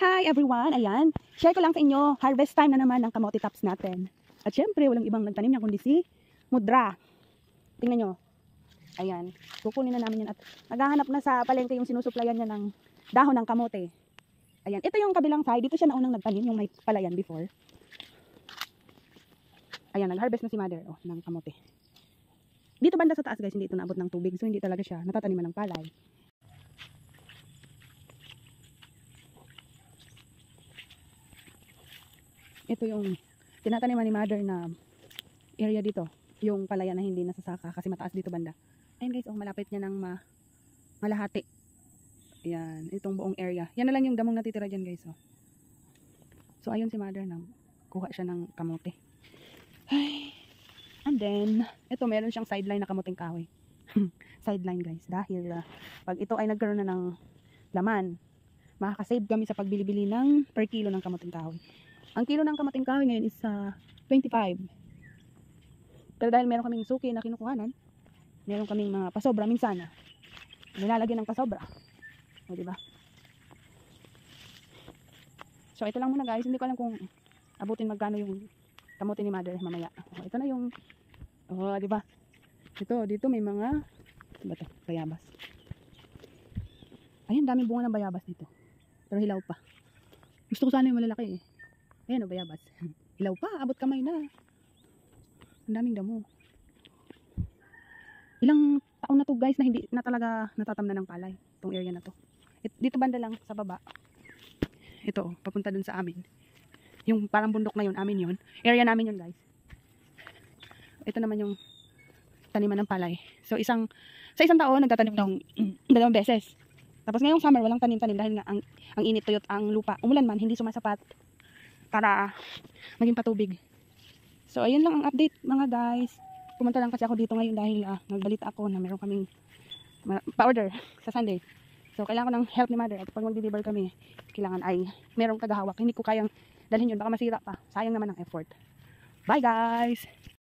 Hi everyone! Ayan, share ko lang sa inyo, harvest time na naman ng kamote tops natin. At syempre, walang ibang nagtanim niya kundi si Mudra. Tingnan nyo. Ayan, kukunin na namin yan at naghahanap na sa palengke yung sinusuplayan niya ng dahon ng kamote. Ayan, ito yung kabilang side. Dito siya naunang nagtanim, yung may palayan before. Ayan, nag-harvest na si mother ng kamote. Dito banda sa taas guys, hindi ito naabot ng tubig. So hindi talaga siya natataniman ng palay. Ito yung tinataniman ni mother na area dito. Yung palayan na hindi nasasaka kasi mataas dito banda. Ayan guys, malapit niya ng malahati. Ayan, itong buong area. Yan na lang yung damong natitira dyan guys. So ayun si mother na kuha siya ng kamote. Ay. And then, ito meron siyang sideline na kamuting kahoy. Sideline guys. Dahil pag ito ay nagkaroon na ng laman, makakasave kami sa pagbili-bili ng per kilo ng kamuting kahoy. Ang kilo ng kamuting kahoy ngayon is 25. Pero dahil meron kaming suki na kinukuhanan, meron kaming mga pasobra minsan. Nilalagyan ng pasobra. O diba? So ito lang muna guys, hindi ko alam kung abutin magkano yung kamote ni mother mamaya. Ito na yung diba? Dito may mga bayabas. Ayun, daming bunga ng bayabas dito. Pero hilaw pa. Gusto ko sana yung malalaki eh. Ayan bayabas. Hilaw pa, abot kamay na. Ang daming damo. Ilang taon na to guys na hindi na talaga natatamnan ng palay itong area na to. Dito banda lang sa baba. Ito, papunta dun sa amin. Yung parang bundok na yun, amin yun. Area namin yun guys. Ito naman yung taniman ng palay. So sa isang taon nagtatanim ng 2 beses. Tapos ngayong summer walang tanim-tanim dahil nga ang init tuyot ang lupa. Umulan man, hindi sumasapat para maging patubig. So ayun lang ang update mga guys. Pumunta lang kasi ako dito ngayon dahil nagbalita ako na meron kaming pa-order sa Sunday. So kailangan ko ng help ni mother at pag mag-deliver kami, kailangan ay merong tagahawak. Hindi ko kayang dalhin yun, baka masira pa. Sayang naman ang effort. Bye guys!